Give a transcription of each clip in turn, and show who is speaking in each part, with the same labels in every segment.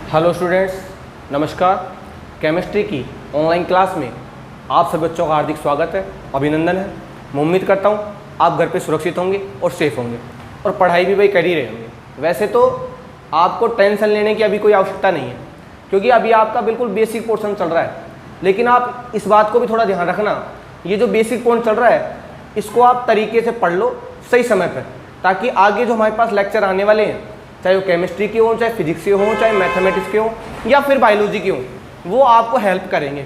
Speaker 1: Hello students, नमस्कार। Chemistry की online class में आप सभी बच्चों का हार्दिक स्वागत है, अभिनंदन है। मैं उम्मीद करता हूँ आप घर पे सुरक्षित होंगे और सेफ होंगे और पढ़ाई भी भाई कर ही रहे होंगे। वैसे तो आपको टेंशन लेने की अभी कोई आवश्यकता नहीं है, क्योंकि अभी आपका बिल्कुल बेसिक पोर्शन चल रहा है। लेकिन आप इस बात को भी थोड़ा ध्यान रखना, ये जो बेसिक पोर्शन चल रहा है इसको आप तरीके से पढ़ लो सही समय पर, ताकि आगे जो हमारे पास लेक्चर आने वाले हैं, चाहे वो केमिस्ट्री के हों, चाहे फिजिक्स के हों, चाहे मैथमेटिक्स के हों या फिर बायोलॉजी के हों, वो आपको हेल्प करेंगे।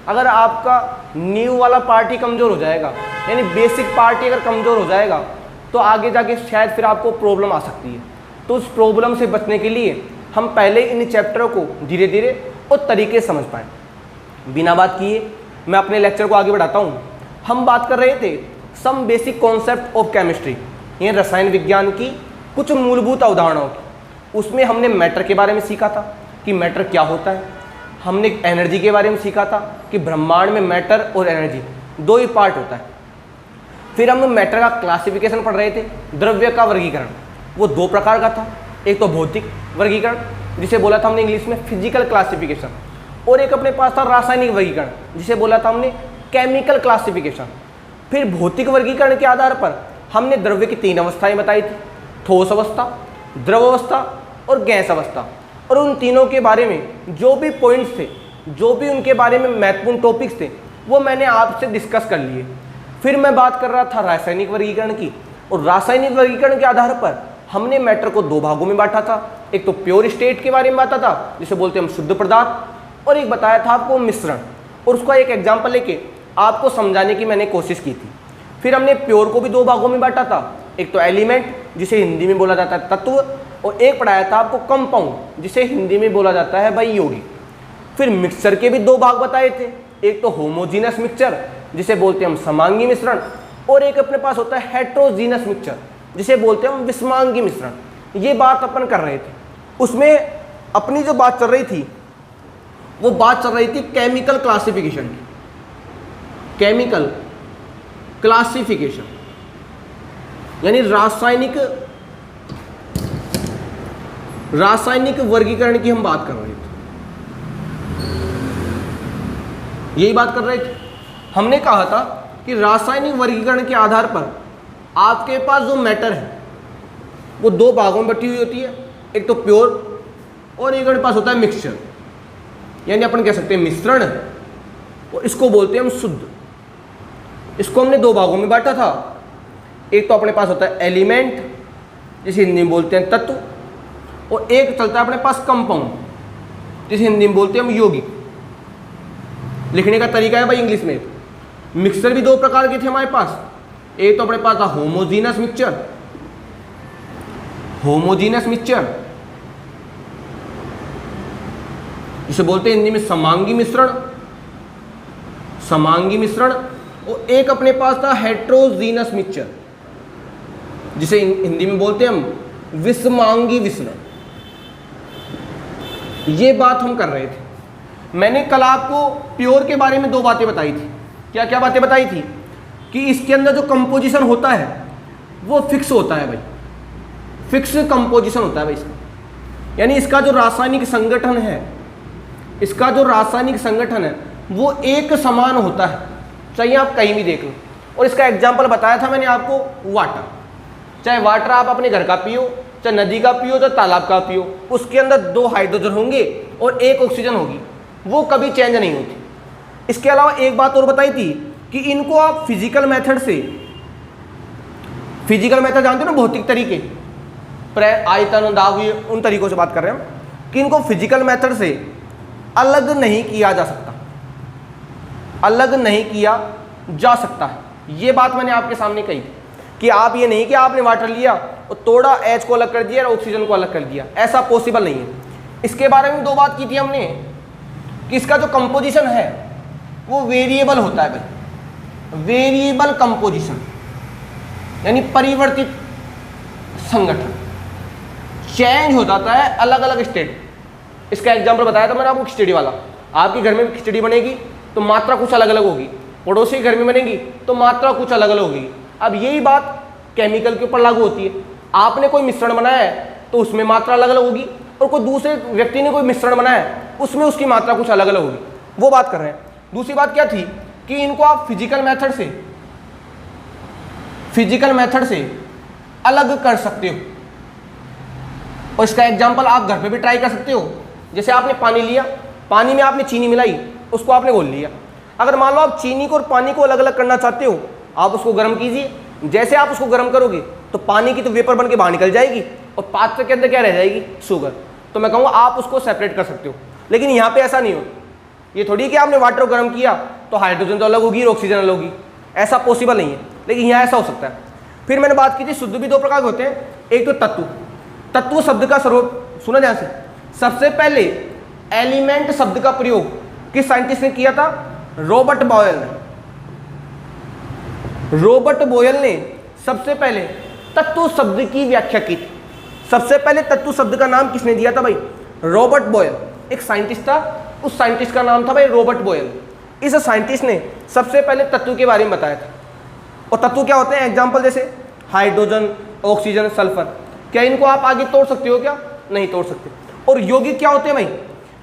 Speaker 1: अगर आपका न्यू वाला पार्ट ही कमज़ोर हो जाएगा, यानी बेसिक पार्ट ही अगर कमज़ोर हो जाएगा, तो आगे जाके शायद फिर आपको प्रॉब्लम आ सकती है। तो उस प्रॉब्लम से बचने के लिए हम पहले इन चैप्टरों को धीरे धीरे और तरीके से समझ पाएँ। बिना बात किए मैं अपने लेक्चर को आगे बढ़ाता हूँ। हम बात कर रहे थे some basic concept of chemistry, ये रसायन विज्ञान की कुछ मूलभूत अवधारणाओं की। उसमें हमने मैटर के बारे में सीखा था कि मैटर क्या होता है। हमने एनर्जी के बारे में सीखा था कि ब्रह्मांड में मैटर और एनर्जी दो ही पार्ट होता है। फिर हम मैटर का क्लासिफिकेशन पढ़ रहे थे, द्रव्य का वर्गीकरण, वो दो प्रकार का था। एक तो भौतिक वर्गीकरण, जिसे बोला था हमने इंग्लिश में फिजिकल क्लासिफिकेशन, और एक अपने पास था रासायनिक वर्गीकरण, जिसे बोला था हमने केमिकल क्लासिफिकेशन। फिर भौतिक वर्गीकरण के आधार पर हमने द्रव्य की तीन अवस्थाएं बताई थी, ठोस अवस्था, द्रव अवस्था और गैस अवस्था। और उन तीनों के बारे में जो भी पॉइंट्स थे, जो भी उनके बारे में महत्वपूर्ण टॉपिक्स थे, वो मैंने आपसे डिस्कस कर लिए। फिर मैं बात कर रहा था रासायनिक वर्गीकरण की, और रासायनिक वर्गीकरण के आधार पर हमने मैटर को दो भागों में बांटा था। एक तो प्योर स्टेट के बारे में बांटा था, जिसे बोलते हैं हम शुद्ध पदार्थ, और एक बताया था आपको मिश्रण, और उसका एक एग्जाम्पल लेके आपको समझाने की मैंने कोशिश की थी। फिर हमने प्योर को भी दो भागों में बांटा था, एक तो एलिमेंट, जिसे हिंदी में बोला जाता है तत्व, और एक पढ़ाया था आपको कंपाउंड, जिसे हिंदी में बोला जाता है भाई यौगिक। फिर मिक्सचर के भी दो भाग बताए थे, एक तो होमोजीनस मिक्सचर, जिसे बोलते हैं हम समांगी मिश्रण, और एक अपने पास होता है हेट्रोजीनस मिक्सचर, जिसे बोलते हैं हम विषमांगी मिश्रण। ये बात अपन कर रहे थे। उसमें अपनी जो बात चल रही थी वो बात चल रही थी केमिकल क्लासिफिकेशन की। केमिकल क्लासिफिकेशन यानी रासायनिक वर्गीकरण की हम बात कर रहे थे। यही बात कर रहे थे। हमने कहा था कि रासायनिक वर्गीकरण के आधार पर आपके पास जो मैटर है वो दो भागों में बटी हुई होती है, एक तो प्योर और एक अपने पास होता है मिक्सचर, यानी अपन कह सकते हैं मिश्रण, और इसको बोलते हैं हम शुद्ध। इसको हमने दो भागों में बांटा था। एक तो अपने पास होता है एलिमेंट, जिसे हिंदी में बोलते हैं तत्व, और एक चलता है अपने पास कंपाउंड, जिसे हिंदी में बोलते हैं हम यौगिक। लिखने का तरीका है भाई इंग्लिश में। मिक्सचर भी दो प्रकार के थे हमारे पास। एक तो अपने पास था होमोजीनस मिक्सचर, जिसे बोलते हैं हिंदी में समांगी मिश्रण, और एक अपने पास था हेट्रोजीनस मिक्सचर, जिसे हिंदी में बोलते हैं हम विषमांगी मिश्रण। ये बात हम कर रहे थे। मैंने कल आपको प्योर के बारे में दो बातें बताई थी। क्या क्या बातें बताई थी? कि इसके अंदर जो कंपोजिशन होता है वो फिक्स होता है भाई, फिक्स कंपोजिशन होता है भाई इसका। यानी इसका जो रासायनिक संगठन है वो एक समान होता है, चाहिए आप कहीं भी देख लो। और इसका एग्जाम्पल बताया था मैंने आपको, वाटर। चाहे वाटर आप अपने घर का पियो, चाहे नदी का पियो, चाहे तालाब का पियो, उसके अंदर दो हाइड्रोजन होंगे और एक ऑक्सीजन होगी, वो कभी चेंज नहीं होती। इसके अलावा एक बात और बताई थी कि इनको आप फिजिकल मेथड जानते हो ना, भौतिक तरीके, आयतन, दाब, ये उन तरीकों से बात कर रहे हैं हम, कि इनको फिजिकल मेथड से अलग नहीं किया जा सकता है। ये बात मैंने आपके सामने कही थी कि आप ये नहीं कि आपने वाटर लिया और थोड़ा H को अलग कर दिया और ऑक्सीजन को अलग कर दिया, ऐसा पॉसिबल नहीं है। इसके बारे में दो बात की थी हमने कि इसका जो कंपोजिशन है वो वेरिएबल होता है भाई, वेरिएबल कंपोजिशन, यानी परिवर्तित संगठन, चेंज हो जाता है अलग अलग स्टेट। इसका एग्जाम्पल बताया था मैंने आपको खिचड़ी वाला। आपके घर में खिचड़ी बनेगी तो मात्रा कुछ अलग अलग होगी, पड़ोसी के घर में बनेगी तो मात्रा कुछ अलग अलग होगी। अब यही बात केमिकल के ऊपर लागू होती है। आपने कोई मिश्रण बनाया है तो उसमें मात्रा अलग अलग होगी, और कोई दूसरे व्यक्ति ने कोई मिश्रण बनाया है उसमें उसकी मात्रा कुछ अलग अलग होगी, वो बात कर रहे हैं। दूसरी बात क्या थी कि इनको आप फिजिकल मेथड से अलग कर सकते हो, और इसका एग्जांपल आप घर पे भी ट्राई कर सकते हो। जैसे आपने पानी लिया, पानी में आपने चीनी मिलाई, उसको आपने घोल लिया। अगर मान लो आप चीनी को और पानी को अलग अलग करना चाहते हो, आप उसको गर्म कीजिए। जैसे आप उसको गर्म करोगे तो पानी की तो वेपर बन के बाहर निकल जाएगी और पात्र के अंदर क्या रह जाएगी, शुगर। तो मैं कहूँगा आप उसको सेपरेट कर सकते हो, लेकिन यहाँ पे ऐसा नहीं हो। ये थोड़ी कि आपने वाटर को गर्म किया तो हाइड्रोजन तो अलग होगी और ऑक्सीजन अलग होगी, ऐसा पॉसिबल नहीं है, लेकिन यहाँ ऐसा हो सकता है। फिर मैंने बात की थी शुद्ध भी दो प्रकार के होते हैं, एक तो तत्व शब्द का स्वरूप सुना ध्यान से। सबसे पहले एलिमेंट शब्द का प्रयोग किस साइंटिस्ट ने किया था, रॉबर्ट बॉयल ने सबसे पहले तत्व शब्द की व्याख्या की थी। सबसे पहले तत्व शब्द का नाम किसने दिया था भाई, रॉबर्ट बॉयल, एक साइंटिस्ट था, उस साइंटिस्ट का नाम था भाई रॉबर्ट बॉयल। इस साइंटिस्ट ने सबसे पहले तत्व के बारे में बताया था। और तत्व क्या होते हैं, एग्जाम्पल जैसे हाइड्रोजन, ऑक्सीजन, सल्फर, क्या इनको आप आगे तोड़ सकते हो, क्या नहीं तोड़ सकते। और यौगिक क्या होते हैं भाई,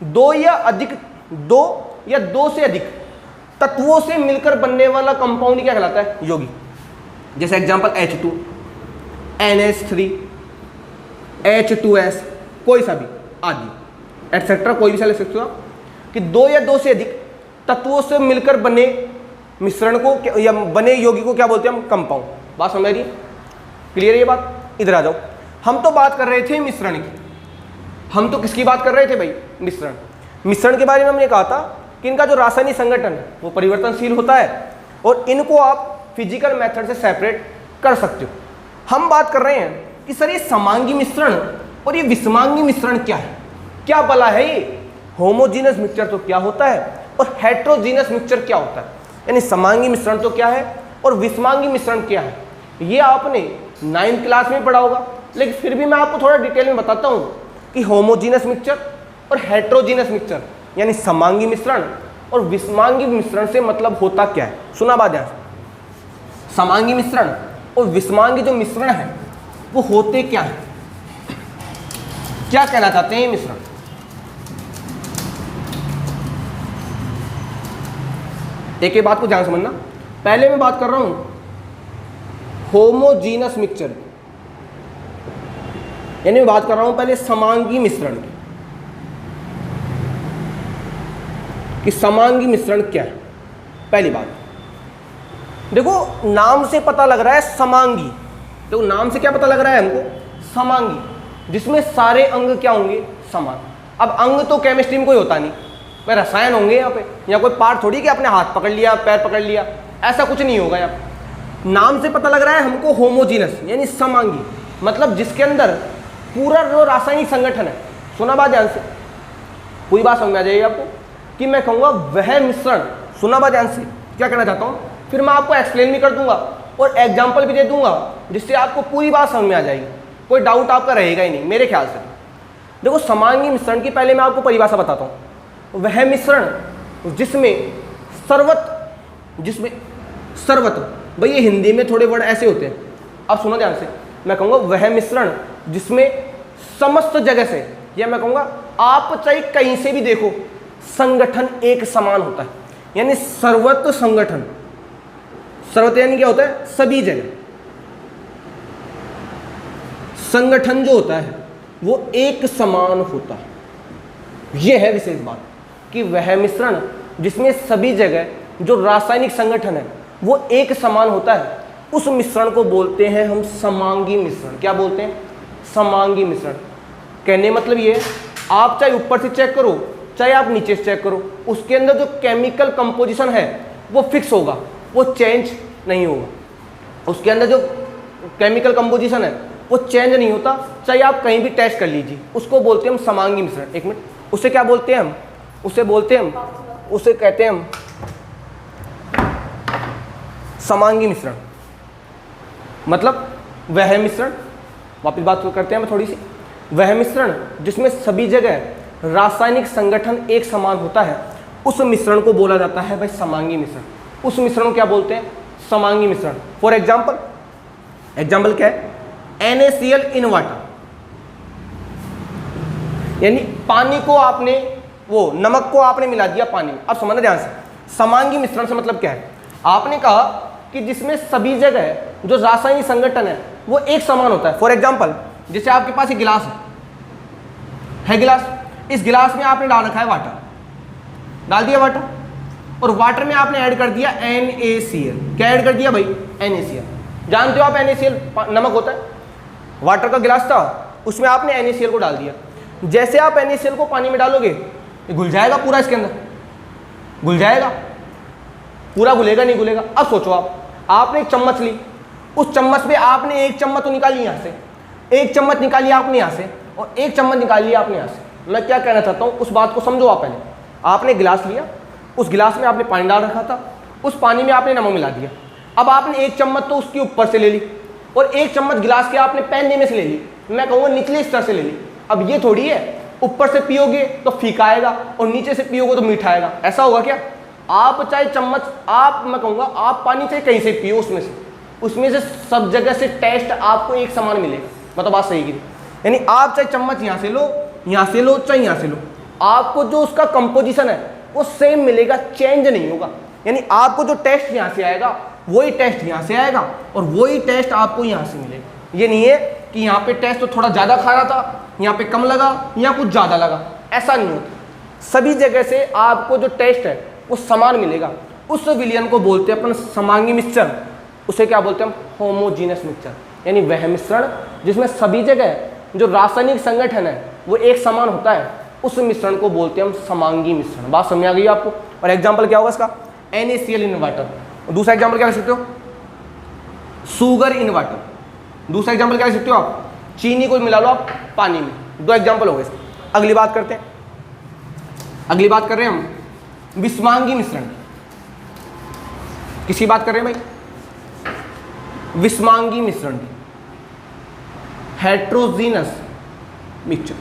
Speaker 1: दो या दो से अधिक तत्वों से मिलकर बनने वाला कंपाउंड क्या कहलाता है, यौगिक। जैसे एग्जांपल H2, NH3, H2S, कोई सा भी आदि एटसेट्रा, कोई भी सा ले सकते हो आप, कि दो या दो से अधिक तत्वों से मिलकर बने मिश्रण को या बने यौगिक को क्या बोलते हैं हम, कंपाउंड। बात समझ रही है, क्लियर है ये बात। इधर आ जाओ, हम तो बात कर रहे थे मिश्रण की, हम तो किसकी बात कर रहे थे भाई, मिश्रण के बारे में हमने कहा था कि इनका जो रासायनिक संगठन है वो परिवर्तनशील होता है और इनको आप फिजिकल मेथड से सेपरेट कर सकते हो। हम बात कर रहे हैं कि सर ये समांगी मिश्रण और ये विषमांगी मिश्रण क्या है, क्या बला है ये, होमोजीनस मिक्सचर तो क्या होता है और हेट्रोजीनस मिक्सचर क्या होता है, यानी समांगी मिश्रण तो क्या है और विषमांगी मिश्रण क्या है, ये आपने 9th क्लास में पढ़ा होगा। लेकिन फिर भी मैं आपको थोड़ा डिटेल में बताता हूँ कि होमोजीनस मिक्सचर और हेट्रोजीनस मिक्सचर यानी समांगी मिश्रण और विषमांगी मिश्रण से मतलब होता क्या है। सुना बात ध्यान से, समांगी मिश्रण और विषमांगी जो मिश्रण है वो होते क्या है, क्या कहना चाहते हैं ये मिश्रण। एक बात को ध्यान समझना, पहले मैं बात कर रहा हूं होमोजीनस मिक्सचर, यानी मैं बात कर रहा हूं पहले समांगी मिश्रण की, कि समांगी मिश्रण क्या है। पहली बात देखो, नाम से पता लग रहा है समांगी, देखो नाम से क्या पता लग रहा है हमको, समांगी, जिसमें सारे अंग क्या होंगे, समान। अब अंग तो केमिस्ट्री में कोई होता नहीं, मैं रसायन होंगे यहाँ पे, या कोई पार्ट थोड़ी कि आपने हाथ पकड़ लिया, पैर पकड़ लिया, ऐसा कुछ नहीं होगा यहाँ। नाम से पता लग रहा है हमको होमोजीनस यानी समांगी, मतलब जिसके अंदर पूरा जो रासायनिक संगठन है। सुना बात ध्यान से, पूरी बात समझ में आ जाएगी आपको कि मैं कहूँगा वह मिश्रण। सुना बात ध्यान से, क्या कहना चाहता हूँ, फिर मैं आपको एक्सप्लेन भी कर दूंगा और एग्जाम्पल भी दे दूंगा, जिससे आपको पूरी बात समझ में आ जाएगी, कोई डाउट आपका रहेगा ही नहीं मेरे ख्याल से। देखो समांगी मिश्रण की पहले मैं आपको परिभाषा बताता हूँ, वह मिश्रण जिसमें सर्वत्र, भाई ये हिंदी में थोड़े वर्ड ऐसे होते हैं, अब सुनो ध्यान से, मैं कहूँगा वह मिश्रण जिसमें समस्त जगह से, या मैं कहूँगा आप चाहे कहीं से भी देखो संगठन एक समान होता है, यानी सर्वत्र संगठन, सर्वत्र यानी क्या होता है, सभी जगह संगठन जो होता है वो एक समान होता है। यह है विशेष बात कि वह मिश्रण जिसमें सभी जगह जो रासायनिक संगठन है वो एक समान होता है, उस मिश्रण को बोलते हैं हम समांगी मिश्रण। क्या बोलते हैं, समांगी मिश्रण। कहने मतलब ये है, आप चाहे ऊपर से चेक करो चाहे आप नीचे से चेक करो, उसके अंदर जो केमिकल कंपोजिशन है वो फिक्स होगा, वो चेंज नहीं होगा। उसके अंदर जो केमिकल कंपोजिशन है वो चेंज नहीं होता, चाहे आप कहीं भी टेस्ट कर लीजिए, उसको बोलते हैं हम समांगी मिश्रण। एक मिनट, उसे क्या बोलते हैं हम, उसे कहते हैं हम समांगी मिश्रण। मतलब वह मिश्रण, वापस बात करते हैं हम थोड़ी सी, वह मिश्रण जिसमें सभी जगह रासायनिक संगठन एक समान होता है, उस मिश्रण को बोला जाता है भाई समांगी मिश्रण। उस मिश्रण को क्या बोलते हैं, समांगी मिश्रण। फॉर एग्जाम्पल क्या है, NaCl इन वाटर, यानी पानी को आपने, वो नमक को आपने मिला दिया पानी में। अब समझना ध्यान से, समांगी मिश्रण से मतलब क्या है। आपने कहा कि जिसमें सभी जगह जो रासायनिक संगठन है वो एक समान होता है। फॉर एग्जाम्पल, जैसे आपके पास एक गिलास है गिलास, इस गिलास में आपने डाल रखा है वाटर, डाल दिया वाटर, और वाटर में आपने ऐड कर दिया NaCl। क्या ऐड कर दिया भाई? NaCl। जानते हो आप NaCl नमक होता है। वाटर का गिलास था, उसमें आपने NaCl को डाल दिया। जैसे आप NaCl को पानी में डालोगे, ये घुल जाएगा पूरा, इसके अंदर घुल जाएगा पूरा, घुलेगा नहीं घुलेगा। अब सोचो आपने एक चम्मच ली, उस चम्मच में आपने एक चम्मच तो निकाली यहाँ से, एक चम्मच निकाली आपने यहाँ से, और एक चम्मच निकाली आपने यहाँ से। मैं क्या कहना चाहता हूँ, उस बात को समझो आप। पहले आपने गिलास लिया, उस गिलास में आपने पानी डाल रखा था, उस पानी में आपने नमक मिला दिया। अब आपने एक चम्मच तो उसके ऊपर से ले ली, और एक चम्मच गिलास के आपने पैन में से ले ली, मैं कहूँगा निचले स्तर से ले ली। अब ये थोड़ी है ऊपर से पियोगे तो फीका आएगा और नीचे से पियोगे तो मीठा आएगा, ऐसा होगा क्या? आप चाहे चम्मच, मैं कहूँगा आप पानी चाहे कहीं से पियो, उसमें से सब जगह से टेस्ट आपको एक समान मिलेगा। मतलब बात सही की। यानी आप चाहे चम्मच यहाँ से लो, यहाँ से लो, चाहे यहाँ से लो, आपको जो उसका कंपोजिशन है वो सेम मिलेगा, चेंज नहीं होगा। यानी आपको जो टेस्ट यहाँ से आएगा वही टेस्ट यहाँ से आएगा, और वही टेस्ट आपको यहाँ से मिलेगा। ये नहीं है कि यहाँ पे टेस्ट तो थोड़ा ज़्यादा खा रहा था, यहाँ पे कम लगा, यहाँ कुछ ज़्यादा लगा, ऐसा नहीं होता। सभी जगह से आपको जो टेस्ट है वो समान मिलेगा। उस विलयन को बोलते हैं अपन समांगी मिश्रण। उसे क्या बोलते हैं हम? Homogeneous mixture. यानी वह मिश्रण जिसमें सभी जगह जो रासायनिक संगठन है वो एक समान होता है, उस मिश्रण को बोलते हैं हम समांगी मिश्रण। बात समझ आ गई आपको? और एग्जाम्पल क्या होगा इसका? NaCl in water. दूसरा एग्जाम्पल क्या लिख सकते हो? Sugar in water. दूसरा एग्जाम्पल क्या लिख सकते हो आप? चीनी को मिला लो आप पानी में। दो एग्जाम्पल हो गए। अगली बात करते हैं, अगली बात कर रहे हैं हम विषमांगी मिश्रण। किसी बात कर रहे हैं भाई? विषमांगी मिश्रण, हेट्रोजीनस मिक्सचर।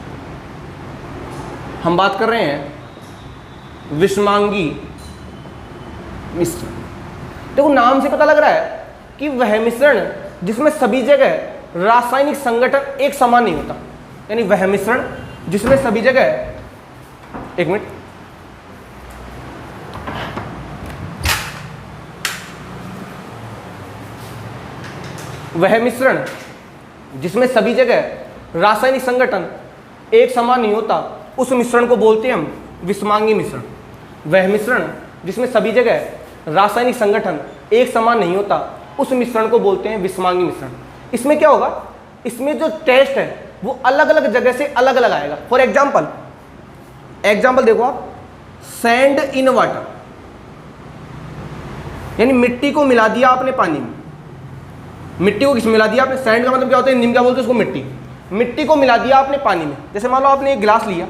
Speaker 1: हम बात कर रहे हैं विषमांगी मिश्रण। देखो नाम से पता लग रहा है कि वह मिश्रण जिसमें सभी जगह रासायनिक संगठन एक समान नहीं होता। यानी वह मिश्रण जिसमें सभी जगह, एक मिनट, वह मिश्रण जिसमें सभी जगह रासायनिक संगठन एक समान नहीं होता, उस मिश्रण को बोलते हैं हम विषमांगी मिश्रण। वह मिश्रण जिसमें सभी जगह रासायनिक संगठन एक समान नहीं होता, उस मिश्रण को बोलते हैं विषमांगी मिश्रण। इसमें क्या होगा? इसमें जो टेस्ट है वो अलग अलग जगह से अलग अलग आएगा। फॉर एग्जाम्पल देखो आप, सैंड इन वाटर, यानी मिट्टी को मिला दिया आपने पानी में। मिट्टी को किस मिला दिया आपने? सैंड का मतलब क्या होता है? हिंदी में क्या बोलते हैं उसको? मिट्टी। मिट्टी को मिला दिया आपने पानी में। जैसे मान लो आपने एक गिलास लिया,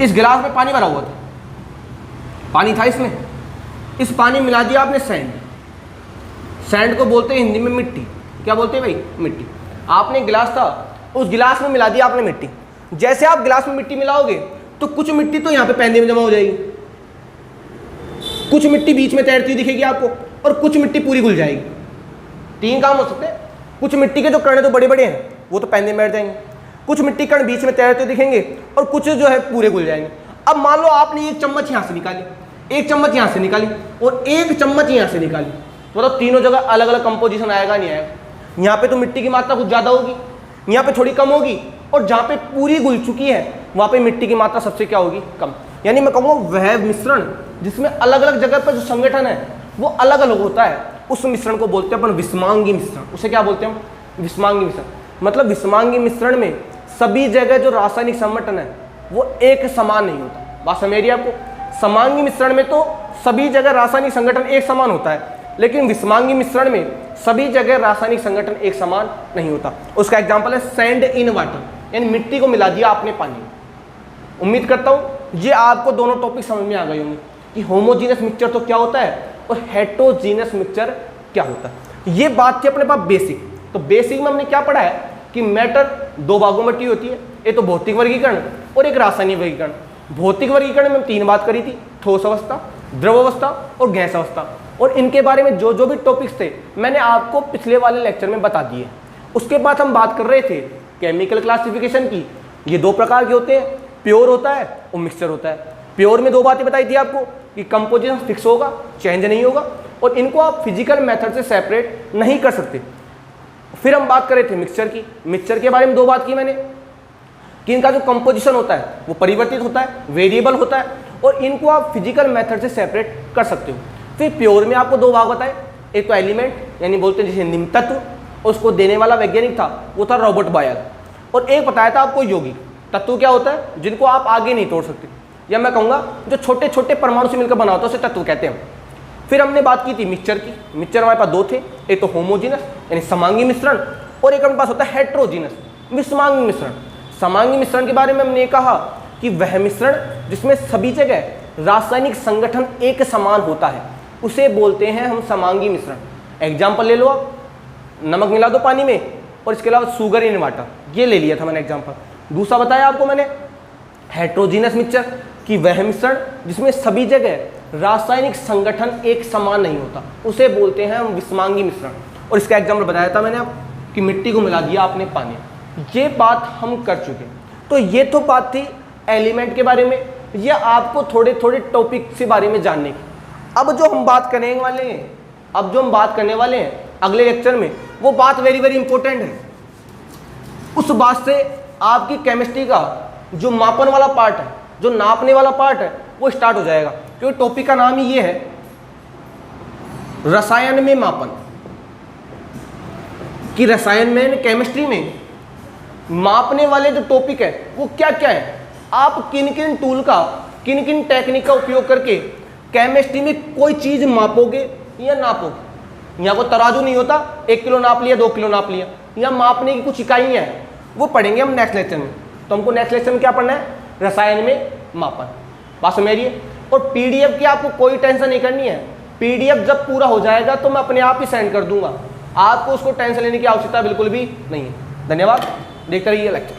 Speaker 1: इस गिलास में पानी भरा हुआ था, पानी था इसमें, इस पानी में मिला दिया आपने सैंड। सैंड को बोलते हैं हिंदी में मिट्टी। क्या बोलते हैं भाई? मिट्टी। आपने गिलास था, उस गिलास में मिला दिया आपने मिट्टी। जैसे आप गिलास में मिट्टी मिलाओगे तो कुछ मिट्टी तो यहाँ पे पैंदे में जमा हो जाएगी, कुछ मिट्टी बीच में तैरती हुई दिखेगी आपको, और कुछ मिट्टी पूरी घुल जाएगी। तीन काम हो सकते हैं। कुछ मिट्टी के जो कण तो बड़े बड़े हैं वो तो पैंदे में बैठ जाएंगे, कुछ मिट्टी कण बीच में तैरते हुए दिखेंगे, और कुछ जो है पूरे घुल जाएंगे। अब मान लो आपने एक चम्मच यहाँ से निकाली, एक चम्मच यहाँ से निकाली, और एक चम्मच यहाँ से निकाली, तो तीनों जगह अलग अलग कंपोजिशन आएगा नहीं आएगा? यहाँ पे तो मिट्टी की मात्रा कुछ ज़्यादा होगी, यहाँ पे थोड़ी कम होगी, और जहाँ पे पूरी घुल चुकी है वहाँ पे मिट्टी की मात्रा सबसे क्या होगी? कम। यानी मैं कहूँगा वह मिश्रण जिसमें अलग अलग जगह पर जो संगठन है वो अलग अलग होता है, उस मिश्रण को बोलते हैं अपन विषमांगी मिश्रण। उसे क्या बोलते हैं हम? विषमांगी मिश्रण। मतलब विषमांगी मिश्रण में सभी जगह जो रासायनिक संगठन है वो एक समान नहीं होता। बात समझ रही है आपको? समांगी मिश्रण में तो सभी जगह रासायनिक संगठन एक समान होता है, लेकिन विषमांगी मिश्रण में सभी जगह रासायनिक संगठन एक समान नहीं होता। उसका एग्जाम्पल है सैंड इन वाटर, यानी मिट्टी को मिला दिया आपने पानी में। उम्मीद करता हूँ ये आपको दोनों टॉपिक समझ में आ गए होंगे कि होमोजीनस मिक्सचर तो क्या होता है और हेटेरोजीनस मिक्सचर क्या होता है। ये बात थी अपने पास बेसिक। तो बेसिक में हमने क्या पढ़ा है कि मैटर दो भागों में होती है, एक तो भौतिक वर्गीकरण और एक रासायनिक वर्गीकरण। भौतिक वर्गीकरण में तीन बात करी थी, ठोस अवस्था, द्रव अवस्था और गैस अवस्था, और इनके बारे में जो जो भी टॉपिक्स थे मैंने आपको पिछले वाले लेक्चर में बता दिए। उसके बाद हम बात कर रहे थे केमिकल क्लासिफिकेशन की, ये दो प्रकार के होते हैं, प्योर होता है और मिक्सचर होता है। प्योर में दो बातें बताई थी आपको कि कंपोजिशन फिक्स होगा, चेंज नहीं होगा, और इनको आप फिजिकल मेथड से सेपरेट नहीं कर सकते। फिर हम बात कर रहे थे मिक्सचर की। मिक्सचर के बारे में दो बात की मैंने कि इनका जो कंपोजिशन होता है वो परिवर्तित होता है, वेरिएबल होता है, और इनको आप फिजिकल मेथड से सेपरेट कर सकते हो। फिर प्योर में आपको दो भाग बताए, एक तो एलिमेंट यानी बोलते हैं जिसे निम्न तत्व, उसको देने वाला वैज्ञानिक था वो था रॉबर्ट बॉयल, और एक बताया था आपको यौगिक। तत्व क्या होता है? जिनको आप आगे नहीं तोड़ सकते, या मैं कहूँगा जो छोटे छोटे परमाणु से मिलकर बना होता है उसे तत्व कहते हैं। फिर हमने बात की थी मिक्सचर की। मिक्सचर हमारे पास दो थे, एक तो होमोजीनस यानी समांगी मिश्रण, और एक हमारे पास होता है हेट्रोजीनस विषमांगी मिश्रण। समांगी मिश्रण के बारे में हमने कहा कि वह मिश्रण जिसमें सभी जगह रासायनिक संगठन एक समान होता है उसे बोलते हैं हम समांगी मिश्रण। एग्जाम्पल ले लो आप, नमक मिला दो पानी में और इसके अलावा शुगर इन वाटर, ये ले लिया था मैंने एग्जाम्पल। दूसरा बताया आपको मैंने हेट्रोजीनस मिक्सचर कि वह मिश्रण जिसमें सभी जगह रासायनिक संगठन एक समान नहीं होता उसे बोलते हैं हम विषमांगी मिश्रण। और इसका एग्जाम्पल बताया था मैंने आप कि मिट्टी को मिला दिया आपने पानी, ये बात हम कर चुके। तो ये तो बात थी एलिमेंट के बारे में, या आपको थोड़े थोड़े टॉपिक के बारे में जानने की। अब जो हम बात करने वाले हैं अगले लेक्चर में, वो बात वेरी वेरी इंपॉर्टेंट है। उस बात से आपकी केमिस्ट्री का जो मापन वाला पार्ट है, जो नापने वाला पार्ट है, वो स्टार्ट हो जाएगा, क्योंकि टॉपिक का नाम ही ये है रसायन में मापन। कि रसायन में, केमिस्ट्री में मापने वाले जो टॉपिक है वो क्या क्या है, आप किन किन टूल का, किन किन टेक्निक का उपयोग करके केमिस्ट्री में कोई चीज मापोगे या नापोगे। यहाँ को तराजू नहीं होता 1 किलो नाप लिया, 2 किलो नाप लिया, या मापने की कुछ इकाइयाँ हैं, वो पढ़ेंगे हम नेक्स्ट लेक्चर में। तो हमको नेक्स्ट लेक्चर में क्या पढ़ना है? रसायन में मापन। बात समझ रही है? और पीडीएफ की आपको कोई टेंशन नहीं करनी है। पीडीएफ जब पूरा हो जाएगा तो मैं अपने आप ही सेंड कर दूंगा, आपको उसको टेंशन लेने की आवश्यकता बिल्कुल भी नहीं है। धन्यवाद, देखते रहिए लेक्चर।